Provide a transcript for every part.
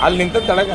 ಅಲ್ಲಿ ನಿಂತ ತಳಗ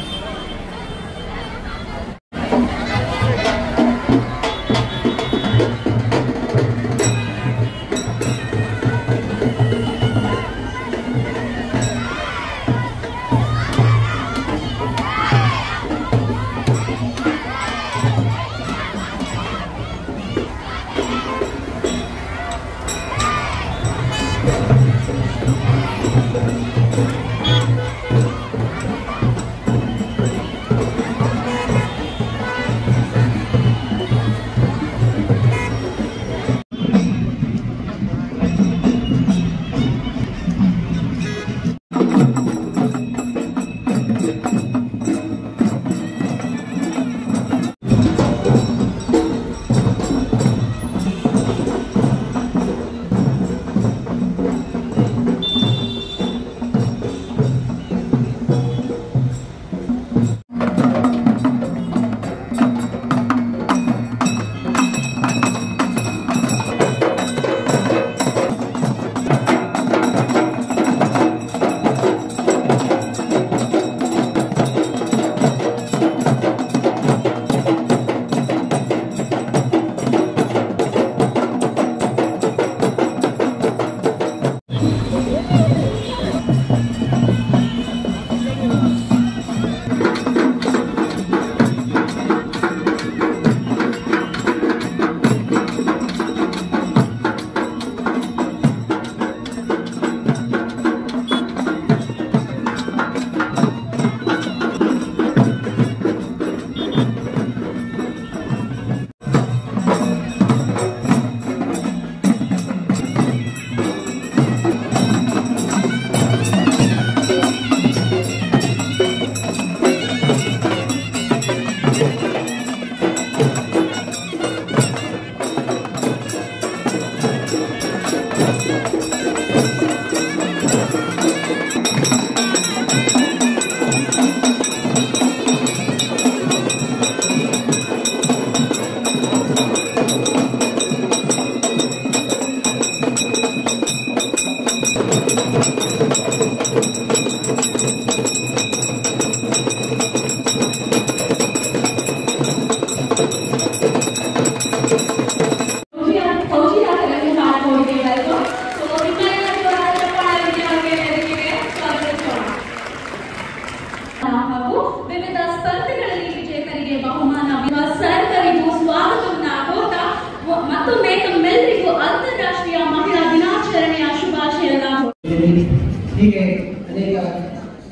ಹೀಗೆ ಅನೇಕ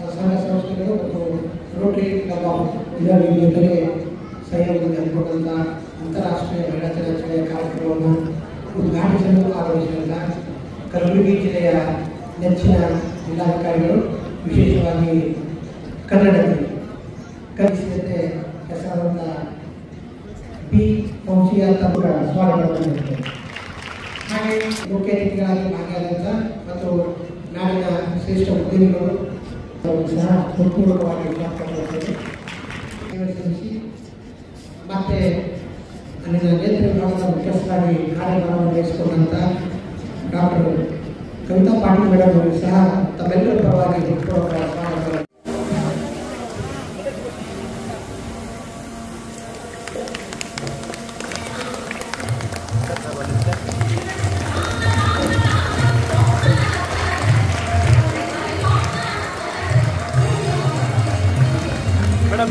ಸಂಘ ಸಂಸ್ಥೆಗಳು ಮತ್ತು ರೋಟರಿ ಕ್ಲಬ್ ಇದರ ಜೊತೆಗೆ ಸಹಯೋಗದಲ್ಲಿ ಹಮ್ಮಿಕೊಂಡಂಥ ಅಂತಾರಾಷ್ಟ್ರೀಯ ಮಹಿಳಾ ದಿನಾಚರಣೆಯ ಕಾರ್ಯಕ್ರಮವನ್ನು ಉದ್ಘಾಟಿಸಲು ಆಗಮಿಸಿದಂಥ ಕಲಬುರಗಿ ಜಿಲ್ಲೆಯ ನೆಚ್ಚಿನ ಜಿಲ್ಲಾಧಿಕಾರಿಗಳು, ವಿಶೇಷವಾಗಿ ಕನ್ನಡದಲ್ಲಿ ಕಲಿಸಿದಂತೆ ಕೆಲಸವಾದಂಥ ಪಿ ವಂಶೀಯ ತಮ್ಮ ಸ್ವಾಗತವನ್ನು ಹಾಗೆ ಮುಖ್ಯ ಅತಿಥಿಗಳಾಗಿ ಭಾಗಿಯಾದಂಥ ಮತ್ತು ನಾಡಿನ ಶ್ರೇಷ್ಠ ಉದ್ಯಮಿಗಳು ಸಹ ಹೃತ್ಪೂರ್ವಕವಾಗಿ ಜ್ಞಾಪಕ ಮತ್ತೆ ಅಲ್ಲಿನ ನೇತೃತ್ವ ವಿಭಾಗದ ಮುಖ್ಯಸ್ಥರಾಗಿ ಕಾರ್ಯಭಾರವನ್ನು ನಿರ್ವಹಿಸಿಕೊಂಡಂಥ ಡಾಕ್ಟರ್ ಕವಿತಾ ಪಾಟೀಲ್ ಮೇಡಮ್ ಅವರು ಸಹ ತಮ್ಮೆಲ್ಲರ ಪರವಾಗಿ ಹೃತ್ಪೂರ್ವಕ ಸ್ವಾಗತ.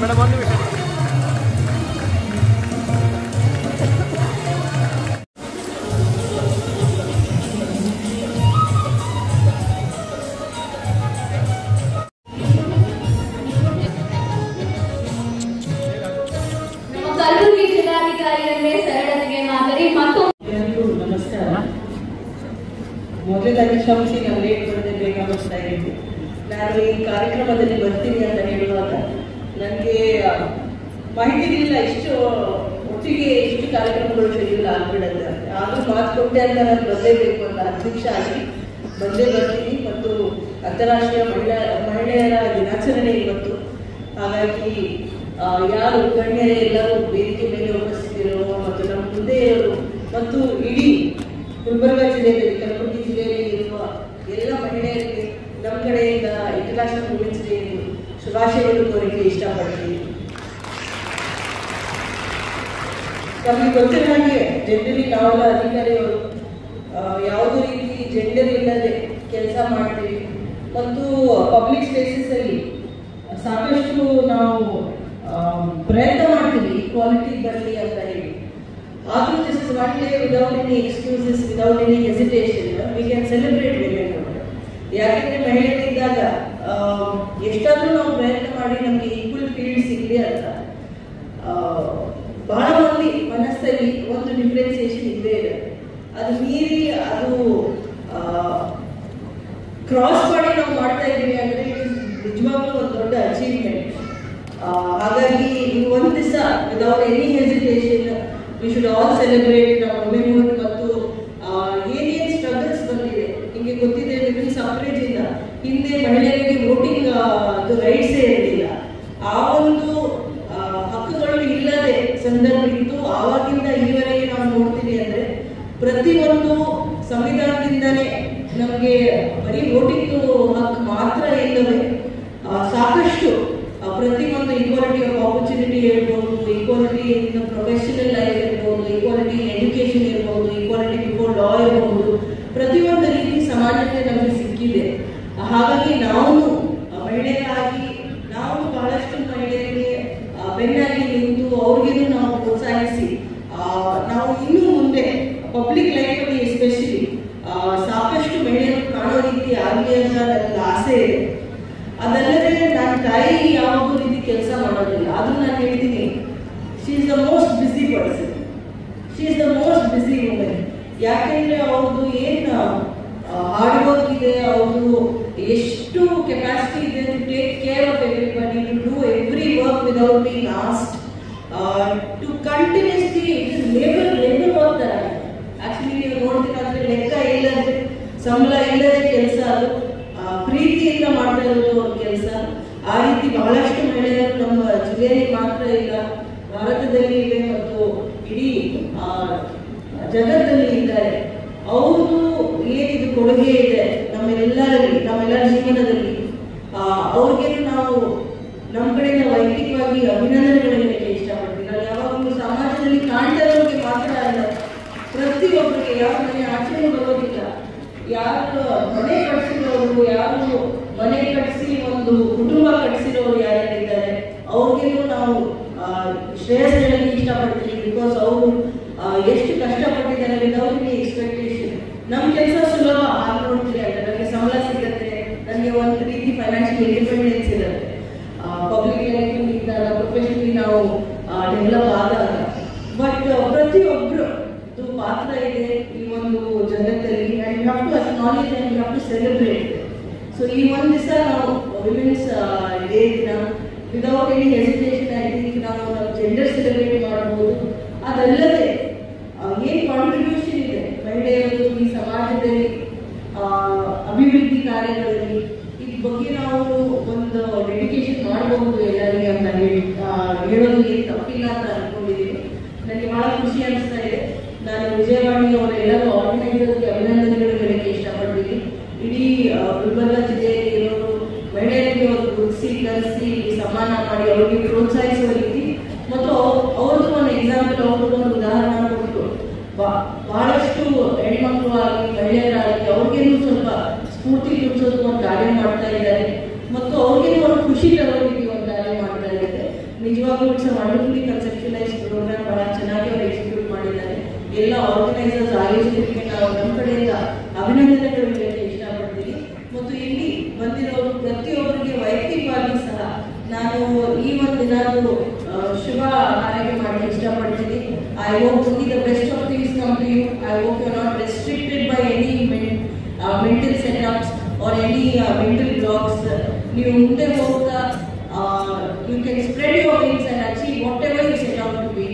ಮೇಡಮ್ ಒಂದು ನಿಮಿಷ. ಕಲಬುರಗಿ ಜಿಲ್ಲಾಧಿಕಾರಿಯವರೇ ಸರಳತೆಗೆ ಮಾದರಿ ಮತ್ತು ಎಲ್ಲರಿಗೂ ನಮಸ್ಕಾರ. ಮೊದಲಾಗಿ ಕ್ಷಮಿಸಿ ನಾನು ಲೇಟ್ ಬರದೆ ಬೇಗ ಬರ್ತಾ ಇದ್ದೀನಿ. ನಾನು ಈ ಕಾರ್ಯಕ್ರಮದಲ್ಲಿ ಬರ್ತೀನಿ ಅಂತ ಹೇಳುವಾಗ ನನಗೆ ಮಾಹಿತಿಗಳಿಲ್ಲ, ಇಷ್ಟು ಒಟ್ಟಿಗೆ ಇಷ್ಟು ಕಾರ್ಯಕ್ರಮಗಳು ಶೆಡ್ಯೂಲ್ ಆಗ್ಬಿಡುತ್ತೆ. ಆದರೂ ಮಾತು ಕೊಟ್ಟೆ ಅಂತ ನಾನು ಬರಲೇಬೇಕು ಅಂತ ಅಧ್ಯಕ್ಷ ಆಗಿ ಬಂದೇ ಬರ್ತೀನಿ. ಮತ್ತು ಅಂತಾರಾಷ್ಟ್ರೀಯ ಮಹಿಳೆಯರ ದಿನಾಚರಣೆ ಇವತ್ತು. ಹಾಗಾಗಿ ಯಾರು ಗಣ್ಯರೇ ಎಲ್ಲರೂ ವೇದಿಕೆ ಮೇಲೆ ಉಪಸ್ಥಿತಿರುವ ಮತ್ತು ನಮ್ಮ ಮುಂದೆ ಇರೋರು ಮತ್ತು ಇಡೀ ಗುಲ್ಬರ್ಗ ಜಿಲ್ಲೆಯಲ್ಲಿ ಕಲಬುರಗಿ ಜಿಲ್ಲೆಯಲ್ಲಿ ಇರುವ ಎಲ್ಲ ಮಹಿಳೆಯರಿಗೆ ನಮ್ಮ ಕಡೆಯಿಂದ ಇಂಟರ್ನ್ಯಾಷನಲ್ ವುಮೆನ್ಸ್ ಡೇ ಶುಭಾಶಯಗಳು ಕೋರಿಕೆ ಇಷ್ಟಪಡ್ತೀನಿ. ನಮಗೆ ಗೊತ್ತಿರೋ ಹಾಗೆ ಜನರಲಿ ನಾವೆಲ್ಲ ಅಧಿಕಾರಿಗಳು ಯಾವುದೇ ರೀತಿ ಜೆಂಡರ್ ಇಲ್ಲದೆ ಕೆಲಸ ಮಾಡ್ತೀವಿ ಮತ್ತು ಪಬ್ಲಿಕ್ ಸ್ಪೇಸಸ್ ಅಲ್ಲಿ ಸಾಕಷ್ಟು ನಾವು ಪ್ರಯತ್ನ ಮಾಡ್ತೀವಿ ಈಕ್ವಾಲಿಟಿ ಬರಲಿ ಅಂತ ಹೇಳಿ. ಆದರೂ this is one day without any excuses, without any hesitation we can celebrate women. ಯಾಕೆಂದ್ರೆ ಮಹಿಳೆಯರಿದ್ದಾಗ ಎಷ್ಟಾದರೂ ನಾವು ಪ್ರಯತ್ನ ಮಾಡಿ ನಮಗೆ ಈಕ್ವಲ್ ಫೀಲ್ಡ್ ಸಿಗಲಿ ಅಂತ ಬಹಳ ಮಂದಿ ಮನಸ್ಸಲ್ಲಿ ಒಂದು ಡಿಫ್ರೆನ್ಸಿಯೇಷನ್ ಇದ್ದೇ ಇದೆ. ಅದು ಮೀರಿ ಅದು ಕ್ರಾಸ್ ಮಾಡಿ ನಾವು ಮಾಡ್ತಾ ಇದ್ದೀವಿ ಅಂದರೆ ನಿಜವಾಗ್ಲೂ ಒಂದು ದೊಡ್ಡ ಅಚೀವ್ಮೆಂಟ್. ಹಾಗಾಗಿ ಈ ಒಂದು ದಿವಸ without any hesitation we should all celebrate ನಮ್ಮ ವುಮೆನ್ಹುಡ್. ಮತ್ತು ಏನೇನು ಸ್ಟ್ರಗಲ್ಸ್ ಬಂದಿದೆ ನಿಮಗೆ ಗೊತ್ತಿದೆ. ವಿಮೆನ್ ಸಫ್ರೇಜ್ ಇಂದ ಹಿಂದೆ ಮಹಿಳೆಯರಿಗೆ ವೋಟಿಂಗ್ ರೈಟ್ಸೇ ಇರಲಿಲ್ಲ. ಆ ಒಂದು ಹಕ್ಕುಗಳು ಇಲ್ಲದೆ ಸಂದರ್ಭ ಇತ್ತು. ಆವಾಗಿಂದ ಈವರೆಗೆ ನಾವು ನೋಡ್ತೀವಿ ಅಂದರೆ ಪ್ರತಿಯೊಂದು ಸಂವಿಧಾನದಿಂದಲೇ ನಮಗೆ ಬರೀ ವೋಟಿಂಗ್ ಹಕ್ಕು ಮಾತ್ರ ಇಲ್ಲವೇ ಸಾಕಷ್ಟು ಪ್ರತಿಯೊಂದು ಈಕ್ವಾಲಿಟಿ ಆಫ್ ಆಪರ್ಚುನಿಟಿ ಇರ್ಬೋದು, ಈಕ್ವಾಲಿಟಿ ಇನ್ ಪ್ರೊಫೆಷನಲ್ ಲೈಫ್ ಇರ್ಬೋದು, ಈಕ್ವಾಲಿಟಿ ಇನ್ ಎಜುಕೇಶನ್ ಇರ್ಬೋದು, ಈಕ್ವಾಲಿಟಿ ಬಿಫೋರ್ ಲಾ ಇರ್ಬೋದು, ಪ್ರತಿಯೊಂದು ರೀತಿ ಸಮಾಜಕ್ಕೆ ನಮಗೆ ಸಿಕ್ಕಿದೆ. ಹಾಗಾಗಿ ನಾವು ಮಹಿಳೆಯರಾಗಿ ನಾವು ಬಹಳಷ್ಟು ಮಹಿಳೆಯರಿಗೆ ಬೆನ್ನಾಗಿ ನಿಂತು ಅವ್ರಿಗೂ ನಾವು ಪ್ರೋತ್ಸಾಹಿಸಿ ನಾವು ಇನ್ನೂ ಮುಂದೆ ಪಬ್ಲಿಕ್ ಲೈಫಲ್ಲಿ ಎಸ್ಪೆಷಲಿ ಸಾಕಷ್ಟು ಮಹಿಳೆಯರು ಕಾಣೋ ರೀತಿ ಆಗಲಿ ಅಂತ ನನ್ನ ಆಸೆ ಇದೆ. ಅದಲ್ಲದೆ ನನ್ನ ತಾಯಿ ಯಾವುದೋ ರೀತಿ ಕೆಲಸ ಮಾಡೋದಿಲ್ಲ, ಆದ್ರೂ ನಾನು ಹೇಳ್ತೀನಿ she is the most busy person, she is the most busy women. ಯಾಕೆಂದ್ರೆ ಅವ್ರದ್ದು ಏನು ಹಾರ್ಡ್ ವರ್ಕ್ ಇದೆ, ಅವ್ರದ್ದು ಎಷ್ಟು ಕೆಪಾಸಿಟಿ ಇದೆ to take care of everybody, to do every work without being asked, to continuously labour work ತರ. Actually ನೀವು ನೋಡ್ತೀರಂದ್ರೆ ಲೆಕ್ಕ ಇಲ್ಲದೆ, ಸಂಬಳ ಇಲ್ಲದೆ ಕೆಲಸ, ಅದು ಪ್ರೀತಿಯಿಂದ ಮಾಡ್ತಾ ಇರೋದು ಕೆಲಸ. ಆ ರೀತಿ ಬಹಳಷ್ಟು ಮಹಿಳೆಯರು ನಮ್ಮ ಜಿಲ್ಲೆಯಲ್ಲಿ ಮಾತ್ರ ಇಲ್ಲ, ಭಾರತದಲ್ಲಿ ಇದೆ ಮತ್ತು ಇಡೀ ಜಗತ್ತಲ್ಲಿ ಇದ್ದಾರೆ. ಅವ್ರದ್ದು ಏನಿದು ಕೊಡುಗೆ ಇದೆ ನಮ್ಮೆಲ್ಲರ ಜೀವನದಲ್ಲಿ, ಅವ್ರಿಗೆ ನಾವು ನಮ್ಮ ಕಡೆಯಿಂದ ವೈಯಕ್ತಿಕವಾಗಿ ಅಭಿನಂದನೆಗಳನ್ನು ಹೇಳಕ್ಕೆ ಇಷ್ಟಪಡ್ತೀನಿ. ನಾನು ಯಾವಾಗಲೂ ಸಮಾಜದಲ್ಲಿ ಕಾಣ್ತಾ ಇರೋರಿಗೆ ಮಾತ್ರ ಅಲ್ಲ, ಪ್ರತಿಯೊಬ್ಬರಿಗೆ ಯಾವ ಮನೆ ಆಚರಣೆ ಬರೋದಿಲ್ಲ, ಯಾರು ಮನೆ ಕಟ್ಟಿಸಿರೋರು, ಯಾರು ಮನೆ ಕಟ್ಟಿಸಿ ಒಂದು ಕುಟುಂಬ ಕಟ್ಟಿಸಿರೋರು ಯಾರ್ಯಾರಿದ್ದಾರೆ ಅವ್ರಿಗೇನು ನಾವು ಶ್ರೇಯಸ್ ಹೇಳಕ್ಕೆ ಇಷ್ಟಪಡ್ತೀವಿ. ಬಿಕಾಸ್ ಅವರು ಎಷ್ಟು ಕಷ್ಟಪಟ್ಟಿದ್ದಾರೆ ವಿದೌಟ್ ಎನಿ ಎಕ್ಸ್ಪೆಕ್ಟೇಷನ್. ನಮ್ಮ ಕೆಲಸ ಸುಲಭ ಆಗಿ ನೋಡ್ತೀವಿ ಅಂತ, ನನಗೆ ಸಂಬಳ ಸಿಗುತ್ತೆ, ನನಗೆ ಒಂದು ರೀತಿ ಫೈನಾನ್ಷಿಯಲ್ ಇಂಡಿಪೆಂಡೆನ್ಸ್ ಇರುತ್ತೆ, ಪಬ್ಲಿಕ್ ಲೈಫ್ನಿಂದ ಪ್ರೊಫೆಷನಲಿ ನಾವು ಡೆವಲಪ್ ಆದಾಗ. ಬಟ್ ಪ್ರತಿಯೊಬ್ಬರು ಪಾತ್ರ ಇದೆ ಈ ಒಂದು ಜಗತ್ತಲ್ಲಿ, and you have to acknowledge and you have to celebrate. So ಈ ಒಂದು ದಿವಸ ನಾವು ವಿಮೆನ್ಸ್ ಡೇ ದಿನ without any hesitation I think ನಾವು ಜೆಂಡರ್ ಸೆಲೆಬ್ರೇಟ್ ಮಾಡಬಹುದು. ಅದಲ್ಲದೆ ಏನು ಕಾಂಟ್ರಿಬ್ಯೂಷನ್ ಇದೆ ಮಹಿಳೆಯರು ಈ ಸಮಾಜದಲ್ಲಿ ಅಭಿವೃದ್ಧಿ ಕಾರ್ಯಗಳಲ್ಲಿ, ಇದ್ರ ಬಗ್ಗೆ ನಾವು ಒಂದು ಡೆಡಿಕೇಶನ್ ಮಾಡಬಹುದು ಎಲ್ಲರಿಗೆ ಅಂತ ಹೇಳೋದು ಏನು ತಪ್ಪಿಲ್ಲ ಅಂತ ಅನ್ಕೊಂಡಿದ್ದೀವಿ. ನನಗೆ ಬಹಳ ಖುಷಿ ಅನಿಸ್ತಾ ಇದೆ. ನಾನು ವಿಜಯವಾಣಿ ಅವರ ಎಲ್ಲರೂ ಆರ್ಗನೈಸರ್ಗೆ ಅಭಿನಂದನೆಗಳು ಹೇಳಕ್ಕೆ ಇಷ್ಟಪಡ್ತೀನಿ. ಇಡೀ ಗುಲ್ಬರ್ಗ ಜಿಲ್ಲೆಯಲ್ಲಿ ಇರೋರು ಮಹಿಳೆಯರಿಗೆ ಒಂದು ಗುರುತಿಸಿ ಕಲಿಸಿ ಸನ್ಮಾನ ಮಾಡಿ ಅವರಿಗೆ ಪ್ರೋತ್ಸಾಹಿಸುವ ರೀತಿ ಮತ್ತು ಅವ್ರದ್ದು ಒಂದು ಎಕ್ಸಾಂಪಲ್, ಅವ್ರದ್ದು ಒಂದು ಉದಾಹರಣೆ ಕೊಟ್ಟು ಬಹಳಷ್ಟು ಹೆಣ್ಮಕ್ಳು ಆಗಲಿ ಮಹಿಳೆಯರಾಗಲಿ ಅವ್ರಿಗೇನು ಸ್ವಲ್ಪ ಸ್ಫೂರ್ತಿ ತುಂಬಿಸೋದು ಒಂದು ಕಾರ್ಯ ಮಾಡ್ತಾ ಇದ್ದಾರೆ ಮತ್ತು ಅವ್ರಿಗೇನು ಒಂದು ಖುಷಿ ತರೋ ರೀತಿ ಒಂದು ಕಾರ್ಯ ಮಾಡ್ತಾ ಇದ್ದಾರೆ. ನಿಜವಾಗ್ಲೂ ಇಟ್ಸ್ ವಂಡರ್ಫುಲಿ ಕನ್ಸೆಪ್ಷನಲೈಸ್ ಪ್ರೋಗ್ರಾಮ್ ಬಹಳ ಚೆನ್ನಾಗಿ ಅವರು ಎಕ್ಸಿಕ್ಯೂಟ್ ಮಾಡಿದ್ದಾರೆ. ಎಲ್ಲ ಆರ್ಗನೈಸರ್ಸ್ ಆಯೋಜಕರಿಗೆ ನಾವು ನಮ್ಮ ಕಡೆಯಿಂದ ಅಭಿನಂದನೆಗಳು ಹೇಳಕ್ಕೆ ಇಷ್ಟಪಡ್ತೀನಿ. ಮತ್ತು ಇಲ್ಲಿ ಬಂದಿರೋರು ಪ್ರತಿಯೊಬ್ಬರಿಗೆ ವೈಯಕ್ತಿಕವಾಗಿ ಸಹ ನಾನು ಈ ಒಂದು ದಿನದ್ದು ಶುಭ ಹಾರೈಕೆ ಮಾಡಕ್ಕೆ ಇಷ್ಟಪಡ್ತೀನಿ. I hope only the best of things come to you. I hope you are not restricted by any mental setups or any mental blocks. ನೀವು ಮುಂದೆ ಹೋಗ್ತಾ you can spread your wings and achieve whatever you set out to be.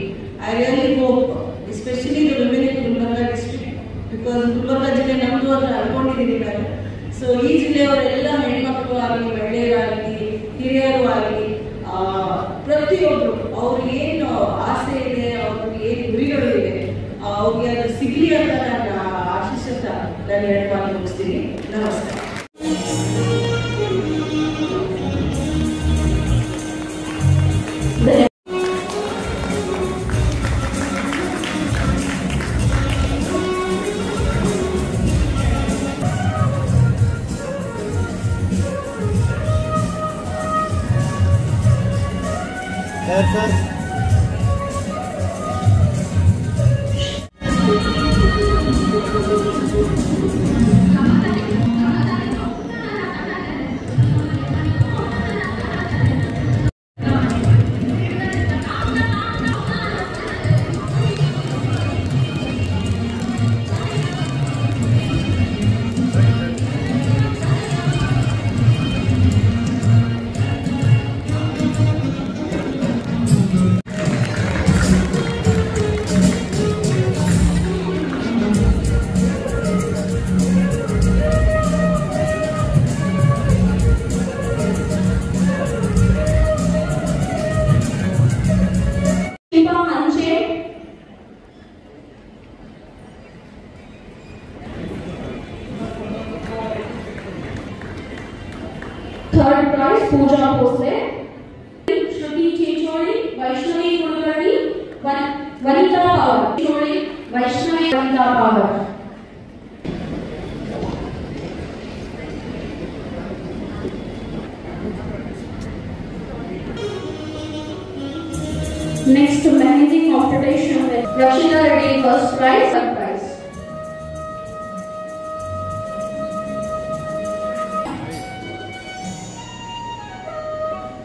I really hope, especially the women in Gulbarga district, because Gulbarga ಜಿಲ್ಲೆ ನಮ್ಮದು ಅಂತ ಅನ್ಕೊಂಡಿದ್ದೀನಿ ನಾನು. So ಈ ಜಿಲ್ಲೆಯವರೆಲ್ಲ ಹೆಣ್ಮಕ್ಳು ಆಗಲಿ ಮಹಿಳೆಯರಾಗಲಿ ಹಿರಿಯರು ಆಗಲಿ ಪ್ರತಿಯೊಬ್ಬರು ಅವ್ರಿಗೆ ಏನು ಆಸೆ ಇದೆ, ಅವ್ರಿಗೆ ಏನು ಗುರಿಗಳು ಇದೆ, ಅವ್ರಿಗೆ ಅದು ಸಿಗಲಿ ಅಂತ ನಾನು ಆಶಿಸುತ್ತಾ ನಾನು ಎರಡು ಮಾತು ಮುಗಿಸ್ತೀನಿ. ನಮಸ್ಕಾರ. Sir. Third prize, Pooja Bhosle, Shruti Chechori, Vaishnavi Kulkarni, Vanita Power. Chechori, Vaishnavi, Vanita Power. Next, managing competition with Rakshita Reddy, first prize, third prize.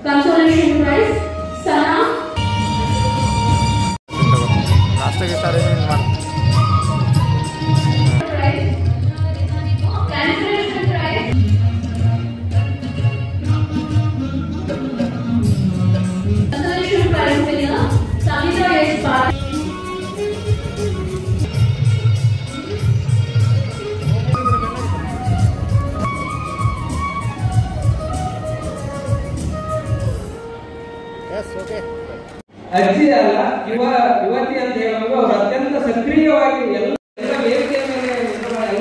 Consolation prize, Sana. Last के सारे में मान. Prize, Consolation prize. Consolation prize winner, Savita Yeshpal. ಅಜ್ಜಿ ಅಲ್ಲ ಯುವತಿ ಅಂತ ಹೇಳುವಾಗ ಅವರು ಅತ್ಯಂತ ಸಕ್ರಿಯವಾಗಿ ಎಲ್ಲ ವೇದಿಕೆಯ ಮೇಲೆ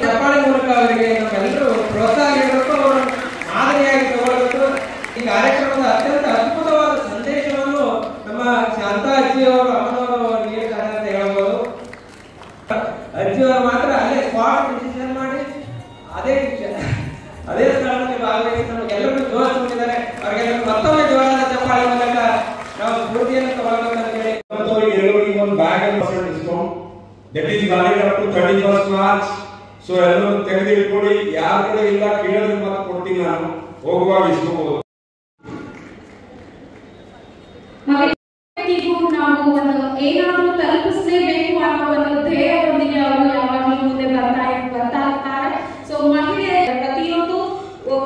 ಚಪ್ಪಾಳೆ ಮೂಲಕ ಅವರಿಗೆ ನಮ್ಮೆಲ್ಲರೂ ಪ್ರೋತ್ಸಾಹ ನೀಡಬೇಕು, ಅವರು ಮಾದರಿಯಾಗಿ ತಗೊಳ್ಬೇಕು. ಈ ಕಾರ್ಯಕ್ರಮದ ಅತ್ಯಂತ ಅದ್ಭುತವಾದ ಸಂದೇಶವನ್ನು ನಮ್ಮ ಶಾಂತ ಅಜ್ಜಿಯವರು ಅಮ್ಮನವರು ನೀಡಿದ್ದಾರೆ ಅಂತ ಹೇಳ್ಬೋದು. ಅಜ್ಜಿಯವರು ಮಾತ್ರ ಅಲ್ಲೇ ಸ್ಪಾಟ್ ಡಿಸಿಷನ್ ಮಾಡಿ ಅದೇ ಸ್ಥಳದಲ್ಲಿ ಭಾಗವಹಿಸಿ ನಮಗೆಲ್ಲರಿಗೂ ಜೋಡಿಸಿಕೊಂಡಿದ್ದಾರೆ. ಅವರಿಗೆಲ್ಲ ಮತ್ತೊಮ್ಮೆ ಜೋರಾದ ಚಪ್ಪಾಳೆ ಮೂಲಕ ನಾವು ಸ್ಫೂರ್ತಿಯನ್ನು ತಗೊಳ್ಬೇಕಂತ ಹೇಳಿ ಎಲ್ಲರಿಗೂ ಒಂದು ಬ್ಯಾಗ್ ಅನ್ನು discount that is valid up to 31st March. So ಎಲ್ಲರೂ ತೆಗೆದಿಟ್ಕೊಳ್ಳಿ, ಯಾರ ಕಡೆ ಇಲ್ಲ ಕೇಳಿದ್ರೆ ಮತ್ತೆ ಕೊಡ್ತೀನಿ, ನಾನು ಹೋಗುವಾಗ ಇಸ್ಕೋಬಹುದು. ನಾವು ಒಂದು ಏನಾದರೂ ತಲುಪಿಸಲೇಬೇಕು ಅನ್ನೋ ಒಂದು ಧ್ಯೇಯದೊಂದಿಗೆ ಅವರು ಯಾವಾಗಲೂ ಮುಂದೆ ಬರ್ತಾ ಇರ್ತಾರೆ. ಸೊ ಮಹಿಳೆಯರ ಪ್ರತಿಯೊಂದು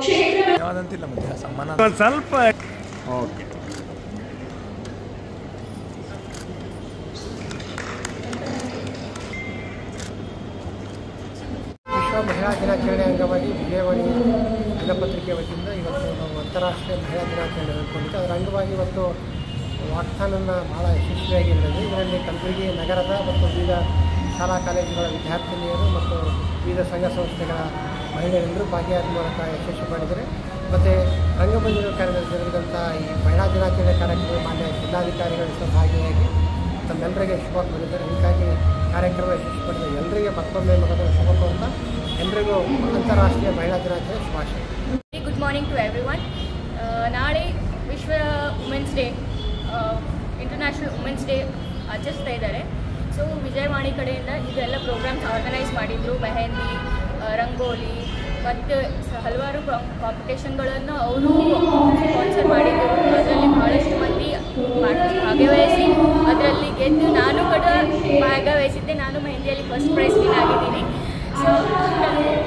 ಕ್ಷೇತ್ರ ಯಾವ್ದಂತಿಲ್ಲ ಮತ್ತೆ ಸಮ್ಮಾನ ಸ್ವಲ್ಪ ಓಕೆ. ವಿಶ್ವ ಮಹಿಳಾ ದಿನಾಚರಣೆ ಅಂಗವಾಗಿ ವಿಜಯವಾಣಿ ದಿನಪತ್ರಿಕೆ ವತಿಯಿಂದ ಇವತ್ತು ನಾವು ಅಂತಾರಾಷ್ಟ್ರೀಯ ಮಹಿಳಾ ದಿನಾಚರಣೆ ಅಂದ್ಕೊಂಡಿದ್ದು. ಅದರ ಅಂಗವಾಗಿ ಇವತ್ತು ವಾಕ್ಥಾನನ್ನು ಭಾಳ ಯಶಸ್ವಿಯಾಗಿ ನಡೆದಿದೆ. ಇದರಲ್ಲಿ ಕಲಬುರಗಿ ನಗರದ ಮತ್ತು ವಿವಿಧ ಶಾಲಾ ಕಾಲೇಜುಗಳ ವಿದ್ಯಾರ್ಥಿನಿಯರು ಮತ್ತು ವಿವಿಧ ಸಂಘ ಸಂಸ್ಥೆಗಳ ಮಹಿಳೆಯರೆಲ್ಲರೂ ಭಾಗಿಯಾದ ಮೂಲಕ ಯಶಸ್ವಿ ಮಾಡಿದ್ದಾರೆ. ಮತ್ತು ರಂಗಮಂದಿರ ಕಾರ್ಯದಲ್ಲಿ ಜರುಗಿದಂಥ ಈ ಮಹಿಳಾ ದಿನಾಚರಣೆ ಕಾರ್ಯಕ್ರಮ ಮಾನ್ಯ ಜಿಲ್ಲಾಧಿಕಾರಿಗಳು ಸಹ ಭಾಗಿಯಾಗಿ ತಮ್ಮೆಲ್ಲರಿಗೆ ಶುಭ ಕೋರಿದ್ದಾರೆ. ಹೀಗಾಗಿ ಕಾರ್ಯಕ್ರಮ ಯಶಸ್ವಿ ಪಡೆದ ಎಲ್ಲರಿಗೆ ಮತ್ತೊಮ್ಮೆ ಮಗದ ಶುಭ ಕೋರ್ತಾ ಎಲ್ಲರಿಗೂ ಅಂತಾರಾಷ್ಟ್ರೀಯ ಮಹಿಳಾ ದಿನಾಚರಣೆ ಶುಭಾಶಯ. Good morning to everyone. ನಾಳೆ ವಿಶ್ವ women's day, international women's day ಆಚರಿಸ್ತಾ ಇದ್ದಾರೆ. ಸೊ ವಿಜಯವಾಣಿ ಕಡೆಯಿಂದ ಇದೆಲ್ಲ ಪ್ರೋಗ್ರಾಮ್ಸ್ ಆರ್ಗನೈಸ್ ಮಾಡಿದ್ರು. ಮೆಹಂದಿ, ರಂಗೋಲಿ ಮತ್ತು ಹಲವಾರು ಕಾಂಪಿಟೇಷನ್ಗಳನ್ನು ಅವರು ಸ್ಪಾನ್ಸರ್ ಮಾಡಿದ್ರು. ಅದರಲ್ಲಿ ಭಾಳಷ್ಟು ಮಂದಿ ಭಾಗವಹಿಸಿ ಅದರಲ್ಲಿ ಗೆದ್ದು ನಾನು ಕೂಡ ಭಾಗವಹಿಸಿದ್ದೆ. ನಾನು ಮೆಹಂದಿಯಲ್ಲಿ ಫಸ್ಟ್ ಪ್ರೈಸ್ ವಿನ್ ಆಗಿದ್ದೀನಿ. ಸೊ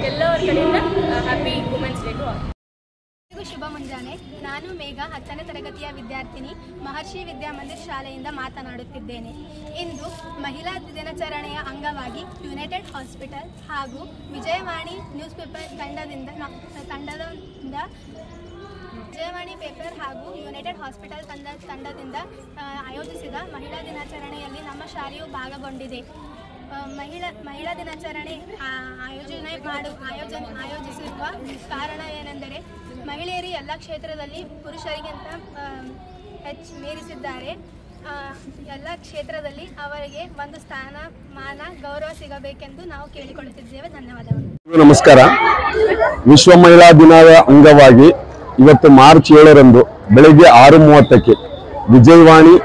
ಎಲ್ಲರ ಕಡೆಯಿಂದ happy women's day to all. ಶುಭ ಮುಂಜಾನೆ. ನಾನು ಮೇಘ, 10ನೇ ತರಗತಿಯ ವಿದ್ಯಾರ್ಥಿನಿ, ಮಹರ್ಷಿ ವಿದ್ಯಾಮಂದಿರ್ ಶಾಲೆಯಿಂದ ಮಾತನಾಡುತ್ತಿದ್ದೇನೆ. ಇಂದು ಮಹಿಳಾ ದಿನಾಚರಣೆಯ ಅಂಗವಾಗಿ ಯುನೈಟೆಡ್ ಹಾಸ್ಪಿಟಲ್ ಹಾಗೂ ವಿಜಯವಾಣಿ ನ್ಯೂಸ್ ಪೇಪರ್ ತಂಡದಿಂದ ವಿಜಯವಾಣಿ ಪೇಪರ್ ಹಾಗೂ ಯುನೈಟೆಡ್ ಹಾಸ್ಪಿಟಲ್ ತಂಡದಿಂದ ಆಯೋಜಿಸಿದ ಮಹಿಳಾ ದಿನಾಚರಣೆಯಲ್ಲಿ ನಮ್ಮ ಶಾಲೆಯು ಭಾಗಗೊಂಡಿದೆ. ಮಹಿಳಾ ದಿನಾಚರಣೆ ಆಯೋಜಿಸಿರುವ ಕಾರಣ ಏನೆಂದರೆ ಮಹಿಳೆಯರು ಎಲ್ಲ ಕ್ಷೇತ್ರದಲ್ಲಿ ಪುರುಷರಿಗಿಂತ ಮೀರಿಸಿದ್ದಾರೆ. ಎಲ್ಲ ಕ್ಷೇತ್ರದಲ್ಲಿ ಅವರಿಗೆ ಒಂದು ಸ್ಥಾನಮಾನ, ಗೌರವ ಸಿಗಬೇಕೆಂದು ನಾವು ಕೇಳಿಕೊಳ್ಳುತ್ತಿದ್ದೇವೆ. ಧನ್ಯವಾದಗಳು. ನಮಸ್ಕಾರ. ವಿಶ್ವ ಮಹಿಳಾ ದಿನದ ಅಂಗವಾಗಿ ಇವತ್ತು ಮಾರ್ಚ್ 7ರಂದು ಬೆಳಗ್ಗೆ 6:30ಕ್ಕೆ ವಿಜಯವಾಣಿ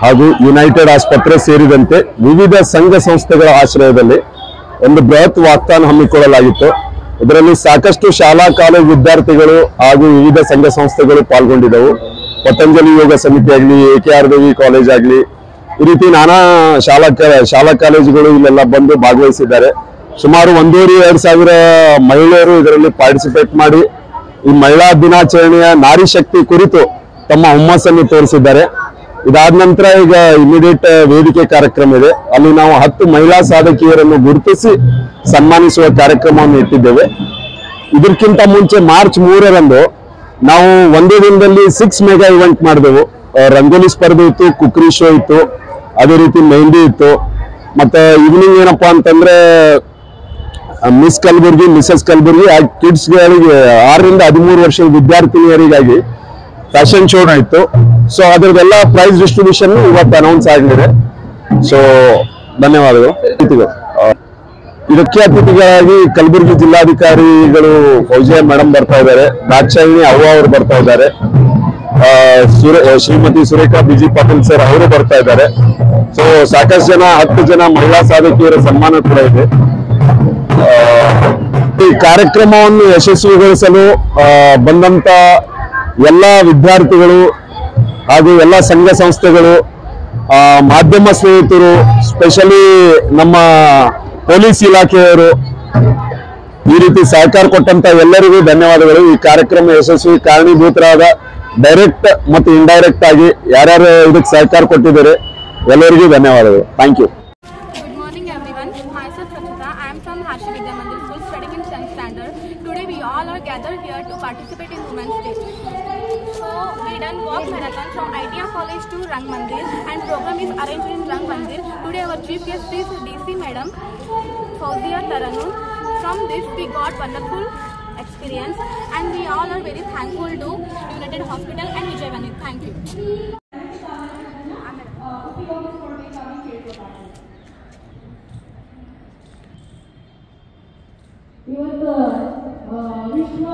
ಹಾಗೂ ಯುನೈಟೆಡ್ ಆಸ್ಪತ್ರೆ ಸೇರಿದಂತೆ ವಿವಿಧ ಸಂಘ ಸಂಸ್ಥೆಗಳ ಆಶ್ರಯದಲ್ಲಿ ಒಂದು ಬೃಹತ್ ವಾಕ್ಥಾನ ಹಮ್ಮಿಕೊಳ್ಳಲಾಗಿತ್ತು. ಇದರಲ್ಲಿ ಸಾಕಷ್ಟು ಶಾಲಾ ಕಾಲೇಜು ವಿದ್ಯಾರ್ಥಿಗಳು ಹಾಗೂ ವಿವಿಧ ಸಂಘ ಸಂಸ್ಥೆಗಳು ಪಾಲ್ಗೊಂಡಿದ್ದವು. ಪತಂಜಲಿ ಯೋಗ ಸಮಿತಿ ಆಗಲಿ, AKR ದೇವಿ ಕಾಲೇಜ್ ಆಗಲಿ, ಈ ರೀತಿ ನಾನಾ ಶಾಲಾ ಕಾಲೇಜುಗಳು ಇಲ್ಲೆಲ್ಲ ಬಂದು ಭಾಗವಹಿಸಿದ್ದಾರೆ. ಸುಮಾರು 1,500-2,000 ಮಹಿಳೆಯರು ಇದರಲ್ಲಿ ಪಾರ್ಟಿಸಿಪೇಟ್ ಮಾಡಿ ಈ ಮಹಿಳಾ ದಿನಾಚರಣೆಯ ನಾರಿ ಶಕ್ತಿ ಕುರಿತು ತಮ್ಮ ಹುಮ್ಮಸ್ಸನ್ನು ತೋರಿಸಿದ್ದಾರೆ. ಇದಾದ ನಂತರ ಈಗ ಇಮಿಡಿಯೇಟ್ ವೇದಿಕೆ ಕಾರ್ಯಕ್ರಮ ಇದೆ. ಅಲ್ಲಿ ನಾವು 10 ಮಹಿಳಾ ಸಾಧಕಿಯರನ್ನು ಗುರುತಿಸಿ ಸನ್ಮಾನಿಸುವ ಕಾರ್ಯಕ್ರಮವನ್ನು ಇಟ್ಟಿದ್ದೇವೆ. ಇದಕ್ಕಿಂತ ಮುಂಚೆ ಮಾರ್ಚ್ 3ರಂದು ನಾವು ಒಂದೇ ದಿನದಲ್ಲಿ 6 ಮೆಗಾ ಇವೆಂಟ್ ಮಾಡಿದೆವು. ರಂಗೋಲಿ ಸ್ಪರ್ಧೆ ಇತ್ತು, ಕುಕ್ರಿ ಶೋ ಇತ್ತು, ಅದೇ ರೀತಿ ಮೆಹಂದಿ ಇತ್ತು. ಮತ್ತೆ ಈವ್ನಿಂಗ್ ಏನಪ್ಪಾ ಅಂತಂದ್ರೆ ಮಿಸ್ ಕಲಬುರ್ಗಿ, ಮಿಸಸ್ ಕಲಬುರ್ಗಿ ಆ ಕಿಡ್ಸ್ಗಳಿಗೆ 6ರಿಂದ 13 ವರ್ಷದ ವಿದ್ಯಾರ್ಥಿನಿಯರಿಗಾಗಿ ಫ್ಯಾಷನ್ ಶೋ ಇತ್ತು. ಸೊ ಅದರದೆಲ್ಲ ಪ್ರೈಸ್ ಡಿಸ್ಟ್ರಿಬ್ಯೂಷನ್ ಇವತ್ತು ಅನೌನ್ಸ್ ಆಗಿದೆ. ಸೊ ಧನ್ಯವಾದಗಳು. ಇದಕ್ಕೆ ಅತಿಥಿಗಳಾಗಿ ಕಲಬುರಗಿ ಜಿಲ್ಲಾಧಿಕಾರಿಗಳು ಫೌಜಿಯಾ ಮೇಡಮ್ ಬರ್ತಾ ಇದ್ದಾರೆ, ದಾಕ್ಷಾಯಿಣಿ ಅವ್ವ ಅವರು ಬರ್ತಾ ಇದ್ದಾರೆ, ಶ್ರೀಮತಿ ಸುರೇಖಾ ಬಿಜಿ ಪಾಟೀಲ್ ಸರ್ ಅವರು ಬರ್ತಾ ಇದ್ದಾರೆ. ಸೊ ಸಾಕಷ್ಟು ಜನ 10 ಜನ ಮಹಿಳಾ ಸಾಧಕಿಯರ ಸನ್ಮಾನ ಕೂಡ ಇದೆ. ಈ ಕಾರ್ಯಕ್ರಮವನ್ನು ಯಶಸ್ವಿಗೊಳಿಸಲು ಬಂದಂತ ಎಲ್ಲ ವಿದ್ಯಾರ್ಥಿಗಳು ಹಾಗೂ ಎಲ್ಲ ಸಂಘ ಸಂಸ್ಥೆಗಳು, ಮಾಧ್ಯಮ ಸ್ನೇಹಿತರು, ಸ್ಪೆಷಲಿ ನಮ್ಮ ಪೊಲೀಸ್ ಇಲಾಖೆಯವರು ಈ ರೀತಿ ಸಹಕಾರ ಕೊಟ್ಟಂತ ಎಲ್ಲರಿಗೂ ಧನ್ಯವಾದಗಳು. ಈ ಕಾರ್ಯಕ್ರಮ ಯಶಸ್ವಿ ಕಾರಣೀಭೂತರಾದ ಡೈರೆಕ್ಟ್ ಮತ್ತು ಇಂಡೈರೆಕ್ಟ್ ಆಗಿ ಯಾರ್ಯಾರು ಇದಕ್ಕೆ ಸಹಕಾರ ಕೊಟ್ಟಿದ್ದಾರೆ ಎಲ್ಲರಿಗೂ ಧನ್ಯವಾದಗಳು. Thank you. Good morning everyone. Myself Rachita. I am from Harshi Vidya Mandir School studying in 10th standard. Today we all are gathered here to participate in Women's Day. So we done walk marathon from ITIA College to Rang Mandir and program is arranged in Rang Mandir. Today our chief guest is DC Madam Fauzia Taranun. From this we got wonderful experience and we all are very thankful to United Hospital and Vijayawani. Thank you. ಇವತ್ತು ವಿಶ್ವ